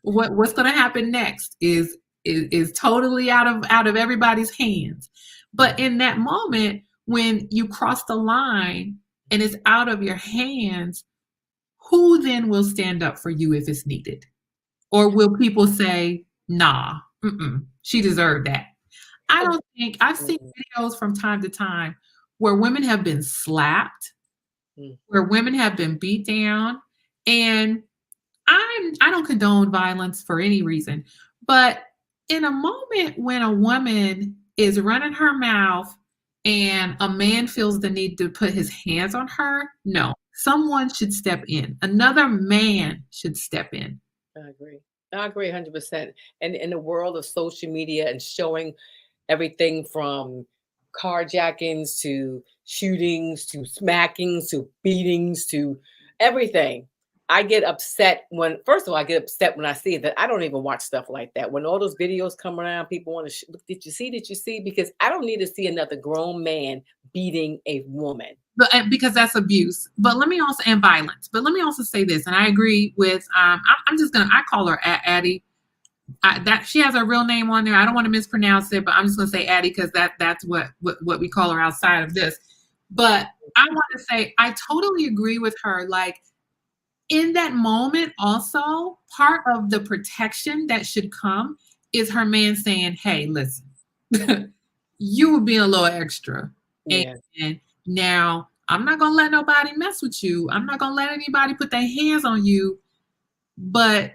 what's going to happen next is totally out of everybody's hands. But in that moment, when you cross the line and it's out of your hands, who then will stand up for you if it's needed? Or will people say, nah, she deserved that? I don't think I've seen videos from time to time where women have been slapped, where women have been beat down, and I don't condone violence for any reason, but in a moment when a woman is running her mouth and a man feels the need to put his hands on her, no, someone should step in. Another man should step in. I agree. I agree 100%. And in the world of social media and showing everything from carjackings to shootings to smackings to beatings to everything, I get upset when, first of all, I get upset when I see it, that I don't even watch stuff like that. When all those videos come around, people want to, did you see? Did you see? Because I don't need to see another grown man beating a woman. But because that's abuse. But let me also, and violence. But let me also say this, and I agree with, I'm just gonna, I call her Addie. That she has her real name on there. I don't want to mispronounce it, but I'm just gonna say Addie because that's what we call her outside of this. But I want to say I totally agree with her. Like in that moment, also part of the protection that should come is her man saying, "Hey, listen, you were being a little extra, and now I'm not gonna let nobody mess with you. I'm not gonna let anybody put their hands on you, but."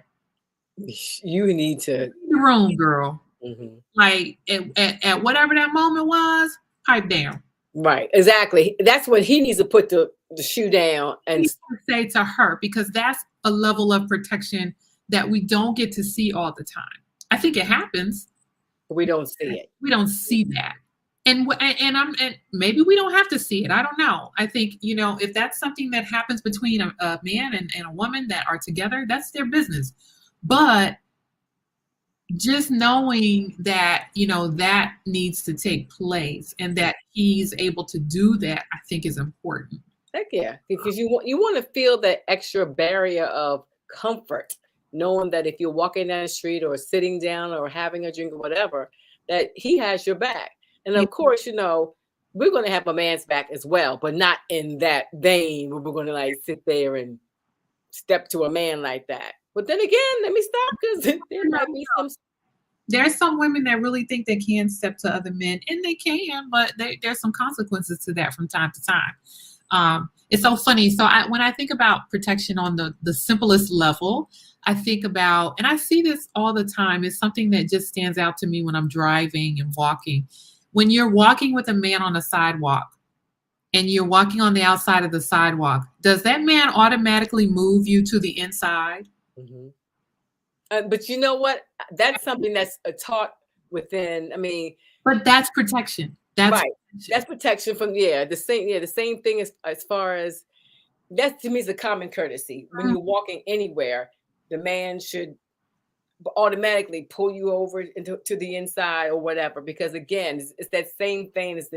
You need to the room, girl. Mm-hmm. Like at whatever that moment was, pipe down. Right, exactly. That's when he needs to put the shoe down and say to her, because that's a level of protection that we don't get to see all the time. I think it happens. We don't see it. We don't see that. And maybe we don't have to see it. I don't know. I think, if that's something that happens between a man and a woman that are together, that's their business. But just knowing that, that needs to take place and that he's able to do that, I think is important. Heck yeah, because you want to feel that extra barrier of comfort, knowing that if you're walking down the street or sitting down or having a drink or whatever, that he has your back. And of course, we're going to have a man's back as well, but not in that vein where we're going to like sit there and step to a man like that. But then again, let me stop because there might be some. There's some women that really think they can step to other men, and they can, but there's some consequences to that from time to time. It's so funny. So when I think about protection on the simplest level, I think about, and I see this all the time, it's something that just stands out to me when I'm driving and walking. When you're walking with a man on a sidewalk, and you're walking on the outside of the sidewalk, does that man automatically move you to the inside? Mm-hmm. But you know what? That's something that's taught within. But that's protection. That's right. Protection. That's protection from the same thing as far as that to me is a common courtesy. When you're walking anywhere, the man should automatically pull you over to the inside or whatever, because again, it's that same thing as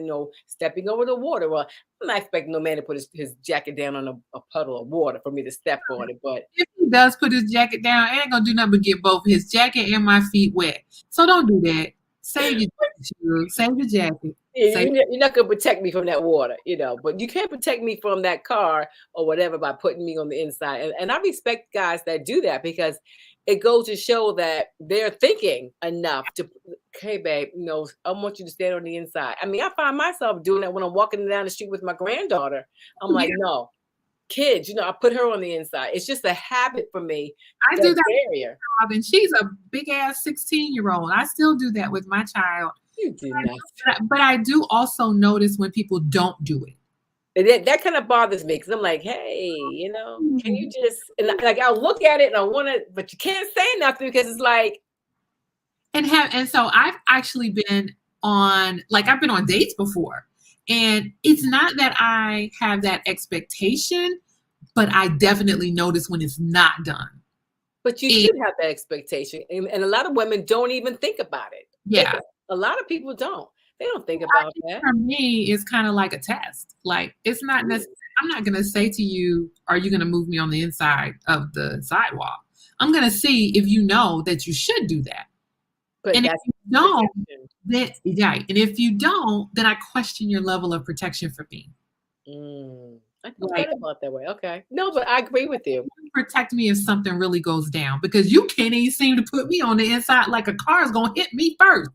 stepping over the water. Well, I'm not expecting no man to put his jacket down on a puddle of water for me to step on it. But if he does put his jacket down, it ain't gonna do nothing but get both his jacket and my feet wet. So don't do that. Save your jacket. Save your jacket. You're not gonna protect me from that water, but you can't protect me from that car or whatever by putting me on the inside. And I respect guys that do that, because it goes to show that they're thinking enough to, hey, babe, I want you to stand on the inside. I find myself doing that when I'm walking down the street with my granddaughter. I'm like, no, kids, I put her on the inside. It's just a habit for me. I do that barrier. And she's a big ass 16-year-old. I still do that with my child. You do not. But I do also notice when people don't do it. And that kind of bothers me, because I'm like, hey, can you just, and like I'll look at it and I want to, but you can't say nothing because it's like. And so I've actually been on dates before, and it's not that I have that expectation, but I definitely notice when it's not done. But you should have that expectation, and a lot of women don't even think about it. Yeah, a lot of people don't. They don't think about that. For me, it's kind of like a test. Like, it's not necessarily, I'm not going to say to you, are you going to move me on the inside of the sidewalk? I'm going to see if you know that you should do that. But and if you don't, and if you don't, then I question your level of protection for me. I thought about that way. Okay. No, but I agree with you. Protect me if something really goes down, because you can't even seem to put me on the inside like a car is going to hit me first.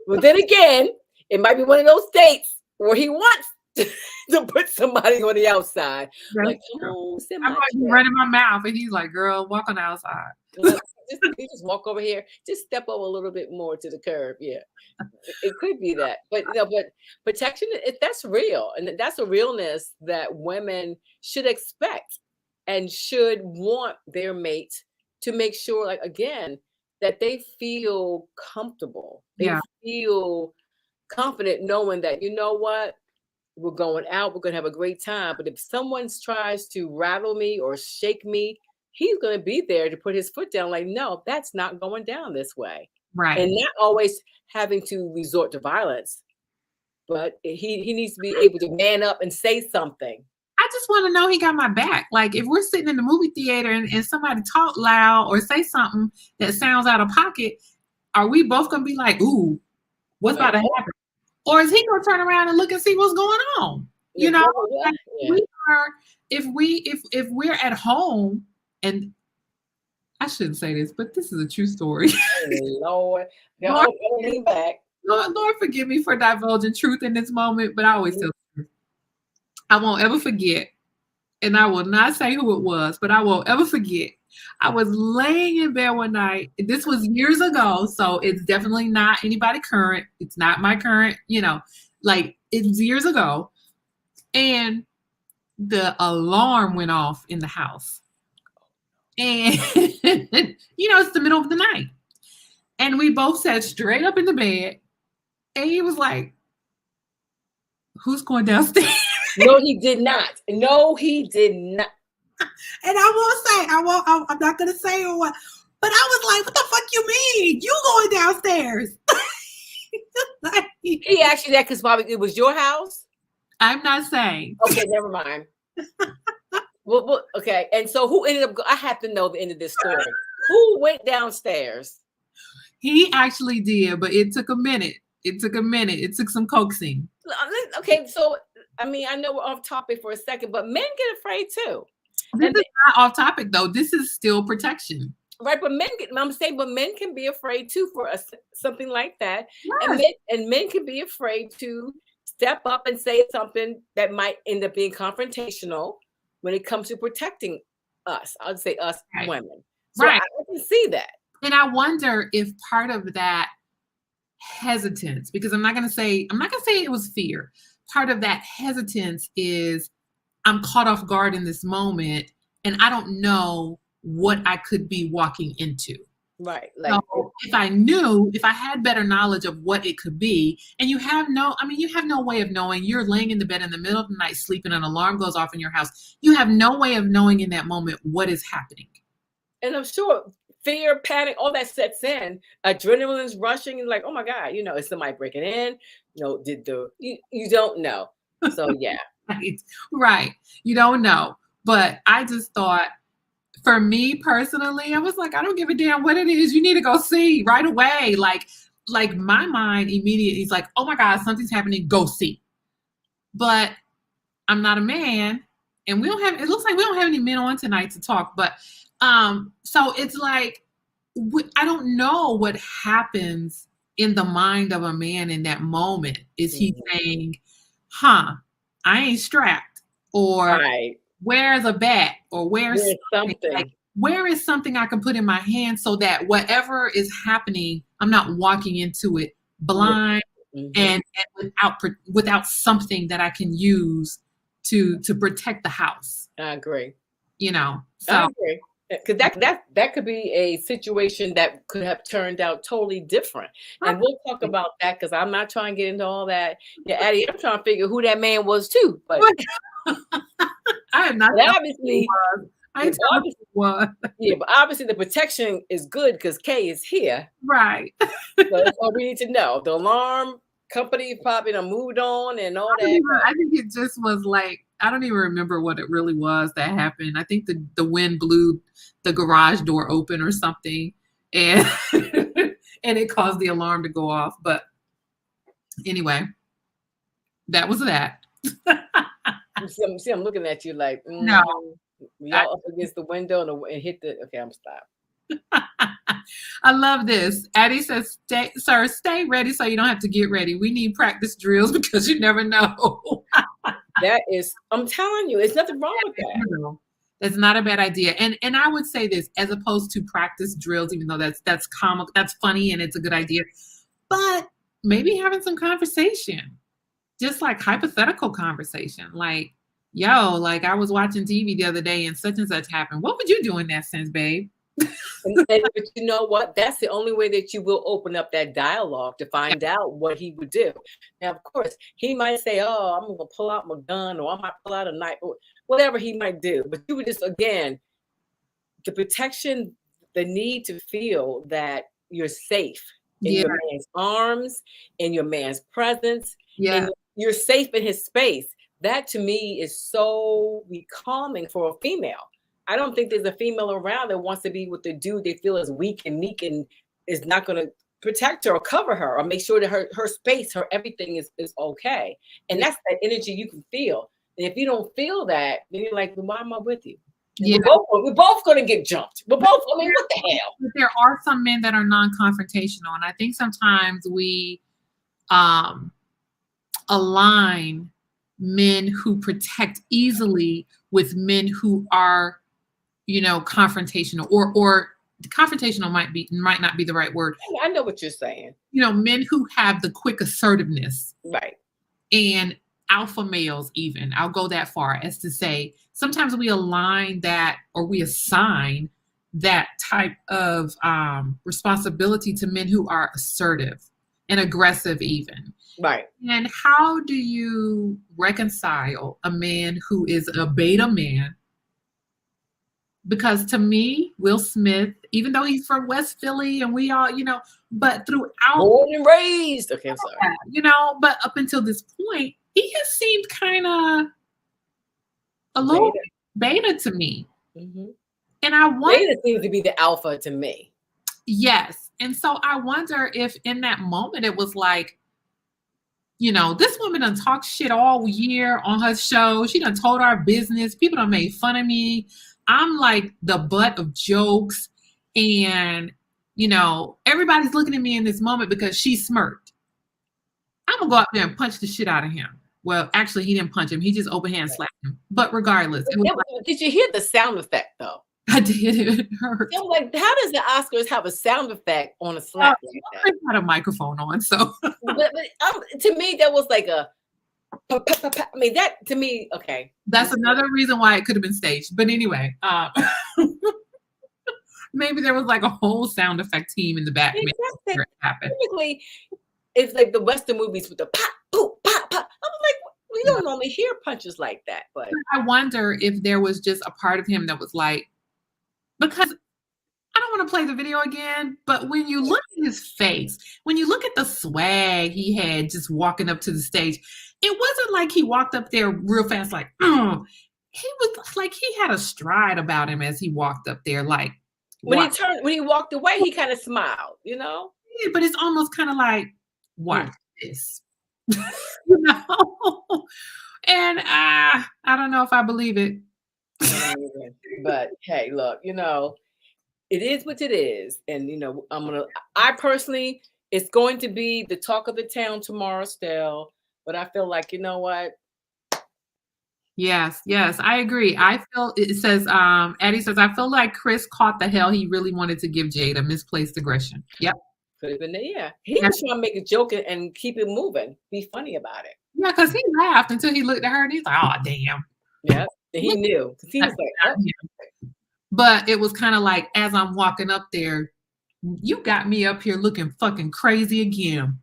But then again, it might be one of those dates where he wants to put somebody on the outside. Like, come on, sit I'm my like chair. running my mouth, and he's like, "Girl, walk on the outside." You just walk over here. Just step over a little bit more to the curb. Yeah, it could be that. But but protection, that's real, and that's a realness that women should expect and should want their mate to make sure, like again, that they feel comfortable. They Yeah, feel confident knowing that, you know what, we're going out, we're going to have a great time. But if someone tries to rattle me or shake me, he's going to be there to put his foot down, like, no, that's not going down this way. right. And not always having to resort to violence, but he needs to be able to man up and say something. I just want to know he got my back. Like if we're sitting in the movie theater and somebody talk loud or say something that sounds out of pocket, are we both gonna be like, "Ooh, what's about to happen?" Or is he gonna turn around and look and see what's going on? You know, like Yeah. we are. If we're at home, and I shouldn't say this, but this is a true story. Lord, Lord, don't lean back. Lord, forgive me for divulging truth in this moment, but I always tell the truth. I won't ever forget, and I will not say who it was, but I won't ever forget. I was laying in bed one night. This was years ago, so it's definitely not anybody current. It's not my current, like it's years ago. And the alarm went off in the house. And, it's the middle of the night. And we both sat straight up in the bed. And he was like, "Who's going downstairs?" No, he did not. No, he did not. And I won't say, I'm not going to say or what. But I was like, "What the fuck you mean? You going downstairs?" He asked you that because probably it was your house? I'm not saying. Okay, never mind. Well, okay. And so who ended up, I have to know the end of this story. Who went downstairs? He actually did, but it took a minute. It took some coaxing. Okay, so, I mean, I know we're off topic for a second, but men get afraid too. This is not off topic though. This is still protection. Right, but men can be afraid too for something like that. Yes. And men can be afraid to step up and say something that might end up being confrontational when it comes to protecting us. I'd say us women. So right. I can see that. And I wonder if part of that hesitance, because I'm not gonna say it was fear. Part of that hesitance is I'm caught off guard in this moment and I don't know what I could be walking into. Right. So if I had better knowledge of what it could be, and you have no way of knowing. You're laying in the bed in the middle of the night sleeping, an alarm goes off in your house. You have no way of knowing in that moment what is happening. And I'm sure fear, panic, all that sets in. Adrenaline's rushing and like, oh my God, is somebody breaking in? You don't know. So yeah. Right. You don't know. But I just thought, for me personally, I was like, I don't give a damn what it is. You need to go see right away. Like my mind immediately is like, oh my God, something's happening. Go see. But I'm not a man, and it looks like we don't have any men on tonight to talk. But so it's like, I don't know what happens in the mind of a man in that moment. Is he saying, I ain't strapped, or where's a bat, or where's something? Like, where is something I can put in my hand so that whatever is happening, I'm not walking into it blind and without something that I can use to protect the house. I agree. So I agree. Because that could be a situation that could have turned out totally different. And we'll talk about that because I'm not trying to get into all that. Yeah, Addie, I'm trying to figure who that man was too. But I am not. Obviously, yeah, but obviously the protection is good because Kay is here. Right. So that's all we need to know. The alarm company probably done moved on and all that. I think it just was like, I don't even remember what it really was that happened. I think the wind blew the garage door open or something, and and it caused the alarm to go off. But anyway, that was that. See, I'm looking at you like, no. Y'all up against the window and hit the. Okay, I'm stopped. I love this. Addie says, stay ready so you don't have to get ready. We need practice drills because you never know. That is, I'm telling you, it's nothing wrong with that. That's not a bad idea. And I would say this, as opposed to practice drills, even though that's comic, that's funny and it's a good idea. But maybe having some conversation, just like hypothetical conversation. Like, yo, like I was watching TV the other day and such happened. What would you do in that sense, babe? But you know what? That's the only way that you will open up that dialogue to find out what he would do. Now, of course, he might say, oh, I'm going to pull out my gun, or I might pull out a knife, or whatever he might do. But you would just, again, the protection, the need to feel that you're safe in your man's arms, in your man's presence, and you're safe in his space. That to me is so becalming for a female. I don't think there's a female around that wants to be with the dude they feel is weak and meek and is not going to protect her or cover her or make sure that her space, her everything is okay. And that's that energy you can feel. And if you don't feel that, then you're like, well, why am I with you? We're both going to get jumped. We're both, I mean, what the hell? But there are some men that are non-confrontational. And I think sometimes we align men who protect easily with men who are, you know, confrontational or confrontational might not be the right word. I know what you're saying. You know, men who have the quick assertiveness. Right. And alpha males even. I'll go that far as to say sometimes we align that or we assign that type of responsibility to men who are assertive and aggressive even. Right. And how do you reconcile a man who is a beta man? Because to me, Will Smith, even though he's from West Philly and we all, you know, but throughout. Born and raised. Okay, I'm sorry. You know, but up until this point, he has seemed kind of a little beta to me. Mm-hmm. And I wonder. Beta seems to be the alpha to me. Yes. And so I wonder if in that moment it was like, you know, this woman done talked shit all year on her show. She done told our business. People done made fun of me. I'm like the butt of jokes. And, you know, everybody's looking at me in this moment because she smirked. I'm going to go out there and punch the shit out of him. Well, actually, he didn't punch him. He just open hand slapped him. But regardless. Did you hear the sound effect, though? I did. It hurt. I'm like, how does the Oscars have a sound effect on a slap like that? Chris had a microphone on, so. but to me, that was like a. I mean, that to me, okay. That's another reason why it could have been staged. But anyway, maybe there was like a whole sound effect team in the back. Typically, it's like the Western movies with the pop, boop, pop, pop. I'm like, we don't normally hear punches like that. But I wonder if there was just a part of him that was like, because I don't want to play the video again, but when you look at his face, when you look at the swag he had just walking up to the stage, it wasn't like he walked up there real fast, like, he was like, he had a stride about him as he walked up there. Like when he walked away, he kind of smiled, you know? Yeah, but it's almost kind of like, watch this, you know? And I don't know if I believe it. But hey, look, you know, it is what it is. And, you know, I personally, it's going to be the talk of the town tomorrow still. But I feel like, you know what? Yes, I agree. I feel, it says, Eddie says, I feel like Chris caught the hell he really wanted to give Jada, misplaced aggression. Yep. Could have been there, yeah. He was trying to make a joke and keep it moving. Be funny about it. Yeah, because he laughed until he looked at her and he's like, oh, damn. Yeah, he knew. He was like, oh. But it was kind of like, as I'm walking up there, you got me up here looking fucking crazy again.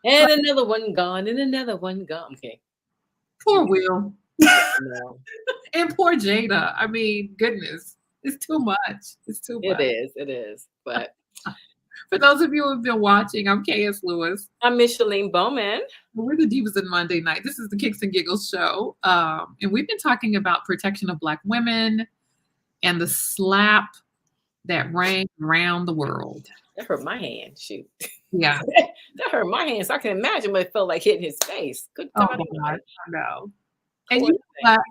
And another one gone, and another one gone. Okay. Poor Will. No. And poor Jada. I mean, goodness. It's too much. It's too much. It is. But for those of you who have been watching, I'm KS Lewis. I'm Micheline Bowman. We're the Divas of Monday Night. This is the Kicks and Giggles show. And we've been talking about protection of Black women and the slap that rang around the world. That hurt my hand. Shoot. Yeah. That hurt my hand. So I can imagine what it felt like hitting his face. Good Oh, God. God. I know. And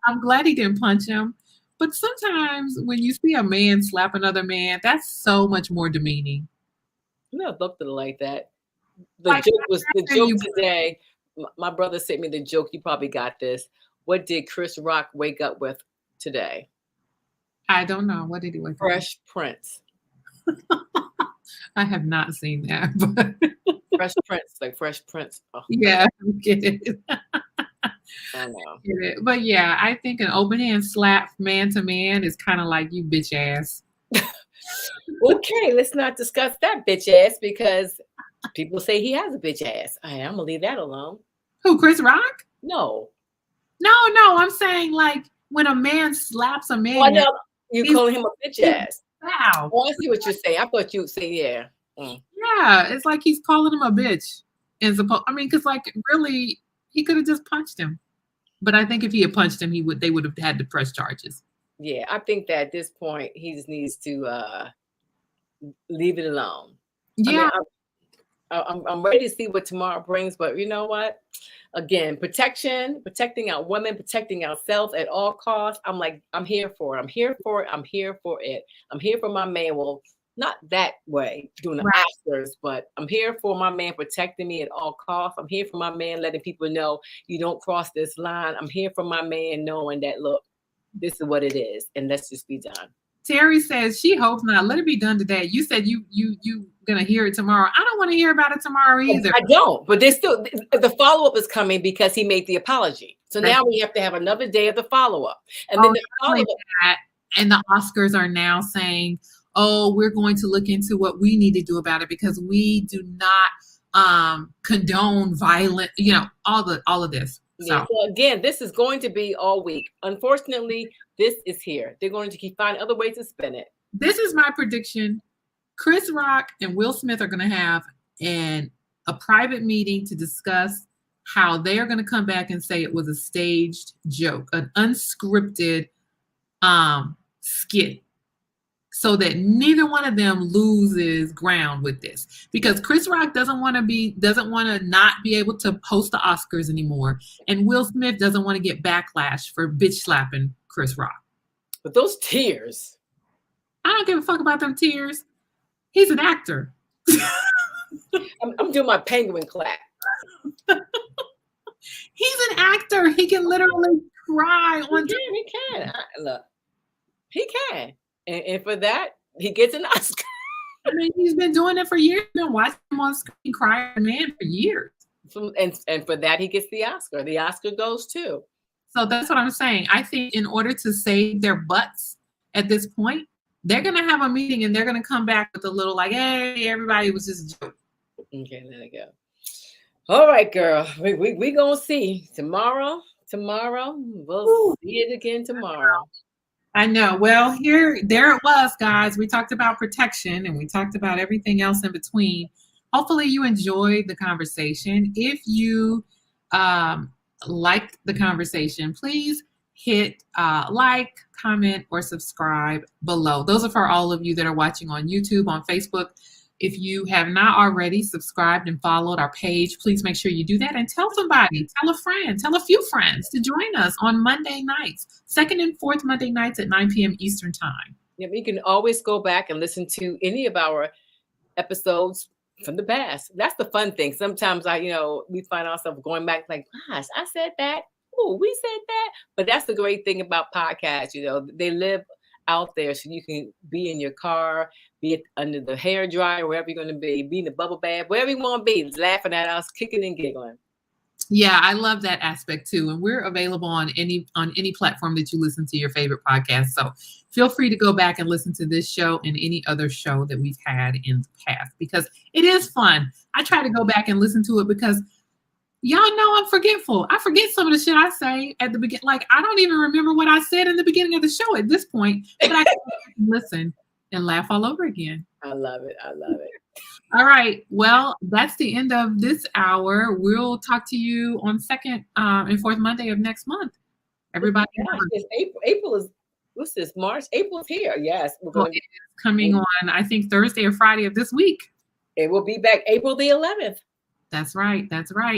I'm glad he didn't punch him. But sometimes when you see a man slap another man, that's so much more demeaning. You never looked at it like that. The Like, joke was the joke you- today. My brother sent me the joke. You probably got this. What did Chris Rock wake up with today? I don't know. What did he wake up with? Fresh Prince. I have not seen that, but Fresh Prince, like Fresh Prince. Oh, yeah, I get it. I know. Get it. But yeah, I think an open hand slap man to man is kind of like you bitch ass. Okay, let's not discuss that bitch ass because people say he has a bitch ass. I'm gonna leave that alone. Who, Chris Rock? No. No, I'm saying like when a man slaps a man. Well, no, you calling him a bitch ass. Wow. Oh, I see what you're saying. I thought you would say, yeah. Yeah, it's like he's calling him a bitch. Because like really, he could have just punched him. But I think if he had punched him, they would have had to press charges. Yeah, I think that at this point he just needs to leave it alone. Yeah. I'm ready to see what tomorrow brings, but you know what? Again, protecting our women, protecting ourselves at all costs. I'm here for it. I'm here for it. I'm here for it. I'm here for my man. Well, not that way, doing the Oscars, but I'm here for my man protecting me at all costs. I'm here for my man letting people know you don't cross this line. I'm here for my man knowing that, look, this is what it is, and let's just be done. Terry says she hopes not. Let it be done today. You said you gonna hear it tomorrow. I don't want to hear about it tomorrow either. I don't, but there's still the follow-up is coming because he made the apology. So now we have to have another day of the follow-up. And then the follow-up. And the Oscars are now saying, oh, we're going to look into what we need to do about it because we do not condone violent, all of this. Yeah. So again, this is going to be all week. Unfortunately, this is here. They're going to keep finding other ways to spin it. This is my prediction. Chris Rock and Will Smith are going to have a private meeting to discuss how they are going to come back and say it was a staged joke, an unscripted skit, so that neither one of them loses ground with this. Because Chris Rock doesn't want to not be able to host the Oscars anymore, and Will Smith doesn't want to get backlash for bitch slapping Chris Rock. But those tears, I don't give a fuck about them tears. He's an actor. I'm doing my penguin clap. He's an actor. He can literally cry on. He can. Look, he can. And for that, he gets an Oscar. I mean, he's been doing it for years. Been watching him on screen cry man for years. And for that, he gets the Oscar. The Oscar goes too. So that's what I'm saying. I think in order to save their butts at this point, they're going to have a meeting and they're going to come back with a little like, hey, everybody was just a joke. Okay, there you go. All right, girl. We going to see tomorrow. We'll see it again tomorrow. I know. Well, there it was, guys. We talked about protection and we talked about everything else in between. Hopefully you enjoyed the conversation. If you liked the conversation, please hit like, comment, or subscribe below. Those are for all of you that are watching on YouTube, on Facebook. If you have not already subscribed and followed our page, please make sure you do that and tell somebody, tell a friend, tell a few friends to join us on Monday nights, second and fourth Monday nights at 9 p.m. Eastern time. Yeah, you can always go back and listen to any of our episodes from the past. That's the fun thing. Sometimes we find ourselves going back like, gosh, I said that. Oh, we said that. But that's the great thing about podcasts. They live out there, so you can be in your car, be it under the hair dryer, wherever you're going to be in the bubble bath, wherever you want to be, laughing at us, kicking and giggling. Yeah, I love that aspect too. And we're available on any platform that you listen to your favorite podcast. So feel free to go back and listen to this show and any other show that we've had in the past, because it is fun. I try to go back and listen to it because y'all know I'm forgetful. I forget some of the shit I say at the beginning. Like, I don't even remember what I said in the beginning of the show at this point, but I can listen and laugh all over again. I love it. All right. Well, that's the end of this hour. We'll talk to you on second and fourth Monday of next month. Everybody. April is, what's this, March? April's here. Yes. It's coming on, I think, Thursday or Friday of this week. It will be back April the 11th. That's right.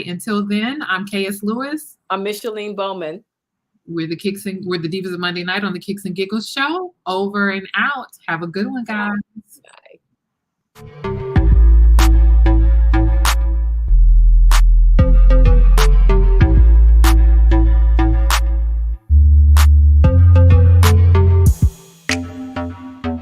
Until then, I'm K.S. Lewis. I'm Micheline Bowman. We're the Divas of Monday Night on the Kicks and Giggles show. Over and out. Have a good one, guys. Bye.